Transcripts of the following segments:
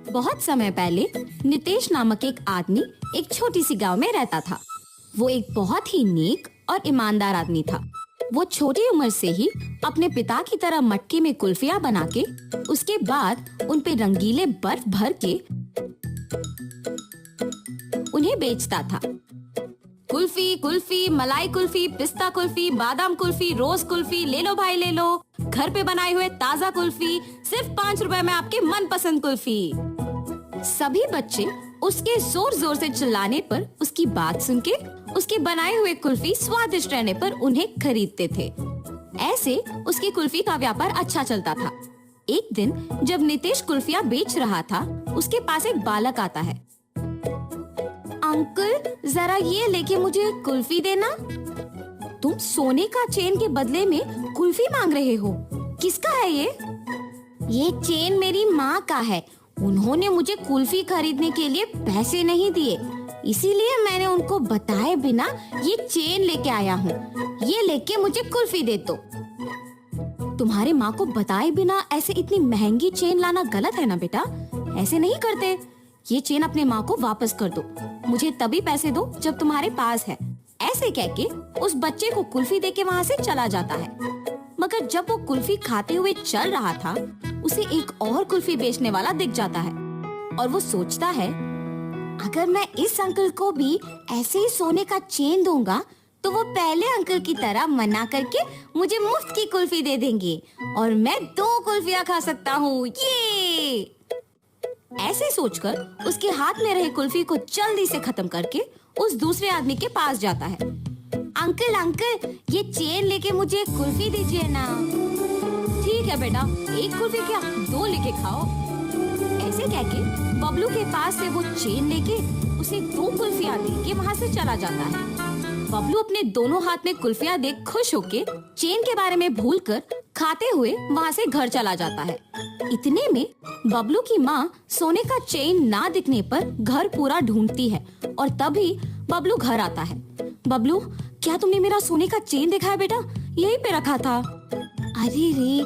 बहुत समय पहले नितेश नामक एक आदमी एक छोटी सी गांव में रहता था। वो एक बहुत ही नेक और ईमानदार आदमी था। वो छोटी उम्र से ही अपने पिता की तरह मटके में कुल्फियां बना के उसके बाद उन पे रंगीले बर्फ भर के उन्हें बेचता था। कुल्फी, कुल्फी, मलाई कुल्फी, पिस्ता कुल्फी, बादाम कुल्फी, रोज कुल्फी, ले लो भाई ले लो। घर पे बनाए हुए ताजा कुल्फी, सिर्फ 5 रुपए में आपके मनपसंद कुल्फी। सभी बच्चे उसके जोर जोर से चिल्लाने पर, उसकी बात सुन के, उसके बनाए हुए कुल्फी स्वादिष्ट रहने पर उन्हें खरीदते थे। ऐसे उसकी कुल्फी का व्यापार अच्छा चलता था। एक दिन जब नितेश कुल्फियां बेच रहा था, उसके पास एक बालक आता है। अंकल, जरा ये लेके मुझे कुल्फी देना। तुम सोने का चेन के बदले में कुल्फी मांग रहे हो? किसका है ये? ये चेन मेरी माँ का है। उन्होंने मुझे कुल्फी खरीदने के लिए पैसे नहीं दिए, इसीलिए मैंने उनको बताए बिना ये चेन लेके आया हूँ। ये लेके मुझे कुल्फी दे दो। तुम्हारे माँ को बताए बिना ऐसे इतनी महंगी चेन लाना गलत है ना बेटा, ऐसे नहीं करते। ये चेन अपने माँ को वापस कर दो। मुझे तभी पैसे दो जब तुम्हारे पास है। ऐसे कह के उस बच्चे को कुल्फी देके वहाँ से चला जाता है। मगर जब वो कुल्फी खाते हुए चल रहा था, उसे एक और कुल्फी बेचने वाला दिख जाता है और वो सोचता है, अगर मैं इस अंकल को भी ऐसे ही सोने का चेन दूंगा तो वो पहले अंकल की तरह मना करके मुझे मुफ्त की कुल्फी दे देंगे और मैं 2 कुल्फियां खा सकता हूँ। ये ऐसे सोचकर उसके हाथ में रही कुल्फी को जल्दी से खत्म करके उस दूसरे आदमी के पास जाता है। अंकल अंकल, ये चेन लेके मुझे कुल्फी दीजिए ना। ठीक है बेटा, 1 कुल्फी क्या 2 लेके खाओ। ऐसे कह के बबलू के पास से वो चेन लेके उसे 2 कुल्फियां दे के वहाँ से चला जाता है। बबलू अपने दोनों हाथ में कुल्फियां देख खुश होके चेन के बारे में भूलकर खाते हुए वहाँ से घर चला जाता है। इतने में बबलू की माँ सोने का चेन ना दिखने पर घर पूरा ढूंढती है और तभी बबलू घर आता है। बबलू, क्या तुमने मेरा सोने का चेन देखा है बेटा? यहीं पे रखा था। अरे रे,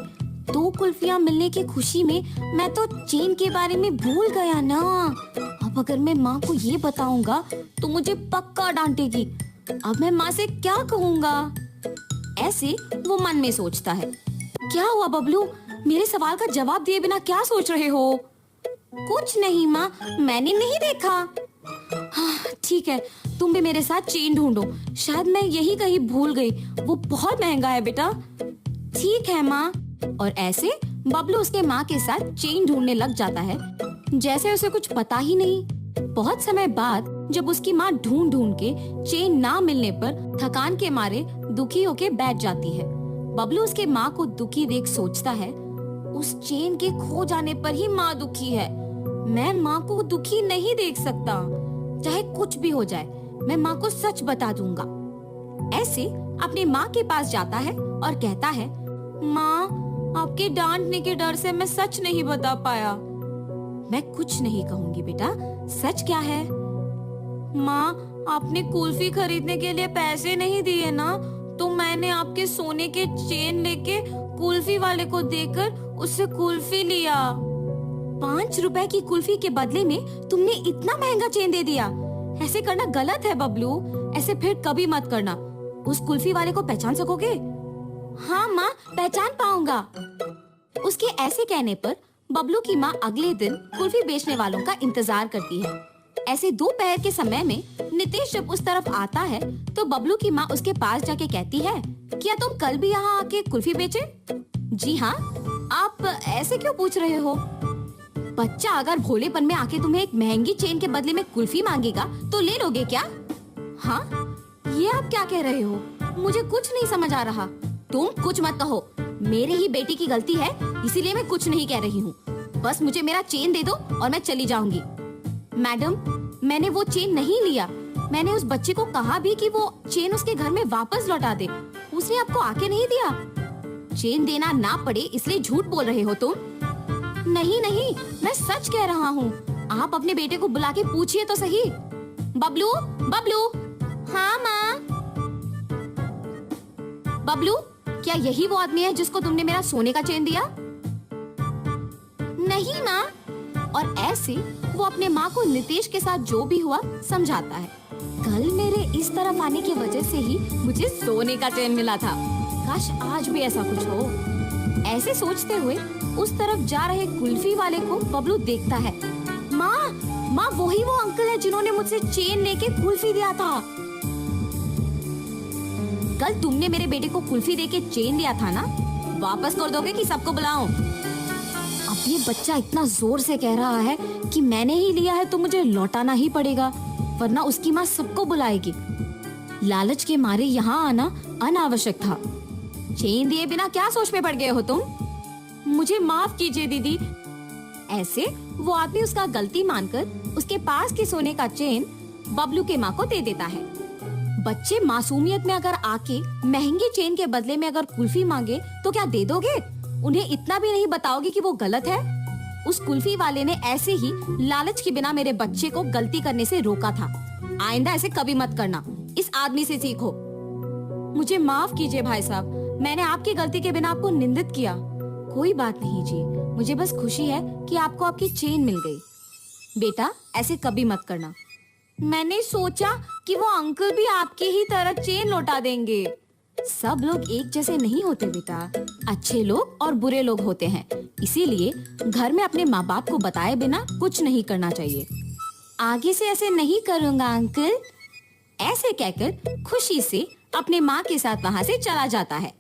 2 कुल्फियां मिलने की खुशी में मैं तो चेन के बारे में भूल गया ना। अब अगर मैं माँ को ये बताऊंगा तो मुझे पक्का डांटेगी। अब मैं माँ से क्या कहूँगा? ऐसे वो मन में सोचता है। क्या हुआ बबलू, मेरे सवाल का जवाब दिए बिना क्या सोच रहे हो? कुछ नहीं माँ, मैंने नहीं देखा। हाँ, ठीक है, तुम भी मेरे साथ चेन ढूंढो। शायद मैं यही कहीं भूल गई। वो बहुत महंगा है बेटा। ठीक है माँ। और ऐसे बबलू उसके माँ के साथ चेन ढूंढने लग जाता है, जैसे उसे कुछ पता ही नहीं। बहुत समय बाद जब उसकी माँ ढूंढ ढूंढ के चेन ना मिलने पर थकान के मारे दुखी होके बैठ जाती है। बबलू उसके माँ को दुखी देख सोचता है, उस चेन के खो जाने पर ही माँ दुखी है। मैं माँ को दुखी नहीं देख सकता। चाहे कुछ भी हो जाए, मैं माँ को सच बता दूंगा। ऐसे अपनी माँ के पास जाता है और कहता है, माँ, आपके डांटने के डर से मैं सच नहीं बता पाया। मैं कुछ नहीं कहूँगी बेटा, सच क्या है? माँ, आपने कुल्फी खरीदने के लिए पैसे नहीं दिए ना, तो मैंने आपके सोने के चेन लेके कुल्फी वाले को देकर उससे कुल्फी लिया। 5 रुपए की कुल्फी के बदले में तुमने इतना महंगा चेन दे दिया। ऐसे करना गलत है बबलू, ऐसे फिर कभी मत करना। उस कुल्फी वाले को पहचान सकोगे? हाँ माँ, पहचान पाऊंगा। उसके ऐसे कहने पर बबलू की माँ अगले दिन कुल्फी बेचने वालों का इंतजार करती है। ऐसे दोपहर के समय में नितेश जब उस तरफ आता है तो बबलू की माँ उसके पास जाके कहती है, क्या तुम कल भी यहाँ आके कुल्फी बेचे? जी हाँ। आप ऐसे क्यों पूछ रहे हो? बच्चा अगर भोलेपन में आके तुम्हें एक महंगी चेन के बदले में कुल्फी मांगेगा तो ले लोगे क्या? हाँ, ये आप क्या कह रहे हो? मुझे कुछ नहीं समझ आ रहा। तुम कुछ मत कहो, मेरे ही बेटी की गलती है, इसीलिए मैं कुछ नहीं कह रही हूँ। बस मुझे मेरा चेन दे दो और मैं चली जाऊंगी। मैडम, मैंने वो चेन नहीं लिया। मैंने उस बच्चे को कहा भी कि वो चेन उसके घर में वापस लौटा दे। उसने आपको आके नहीं दिया। चेन देना ना पड़े इसलिए झूठ बोल रहे हो तुम? नहीं नहीं, मैं सच कह रहा हूँ। आप अपने बेटे को बुला के पूछिए तो सही। बबलू, बबलू। हाँ माँ। बबलू, क्या यही वो आदमी है जिसको तुमने मेरा सोने का चेन दिया? नहीं माँ, और ऐसे वो अपने माँ को नितेश के साथ जो भी हुआ समझाता है। कल मेरे इस तरफ आने की वजह से ही मुझे सोने का चैन मिला था। काश आज भी ऐसा कुछ हो। ऐसे सोचते हुए उस तरफ जा रहे कुल्फी वाले को बबलू देखता है। माँ, माँ वही वो अंकल है जिन्होंने मुझसे चेन लेके कुल्फी दिया था। कल तुमने मेरे बेटे को कुल्फी देके चेन दिया था ना, वापस कर दोगे कि सबको बुलाऊं? अब ये बच्चा इतना जोर से कह रहा है कि मैंने ही लिया है तो मुझे लौटाना ही पड़ेगा, वरना उसकी माँ सबको बुलाएगी। लालच के मारे यहाँ आना अनावश्यक था। चेन दिए बिना क्या सोच में पड़ गए हो तुम? मुझे माफ कीजिए दीदी। ऐसे वो आदमी उसका गलती मानकर उसके पास के सोने का चेन बबलू के माँ को दे देता है। बच्चे मासूमियत में अगर आके महंगी चेन के बदले में अगर कुल्फी मांगे तो क्या दे दोगे? उन्हें इतना भी नहीं बताओगे कि वो गलत है? उस कुल्फी वाले ने ऐसे ही लालच के बिना मेरे बच्चे को गलती करने से रोका था। आइंदा ऐसे कभी मत करना, इस आदमी से सीखो। मुझे माफ कीजिए भाई साहब, मैंने आपकी गलती के बिना आपको निंदित किया। कोई बात नहीं जी, मुझे बस खुशी है कि आपको आपकी चेन मिल गई। बेटा ऐसे कभी मत करना। मैंने सोचा कि वो अंकल भी आपकी ही तरह चेन लौटा देंगे। सब लोग एक जैसे नहीं होते बेटा, अच्छे लोग और बुरे लोग होते हैं। इसीलिए घर में अपने माँ बाप को बताए बिना कुछ नहीं करना चाहिए। आगे से ऐसे नहीं करूँगा अंकल। ऐसे कहकर खुशी से अपने माँ के साथ वहाँ से चला जाता है।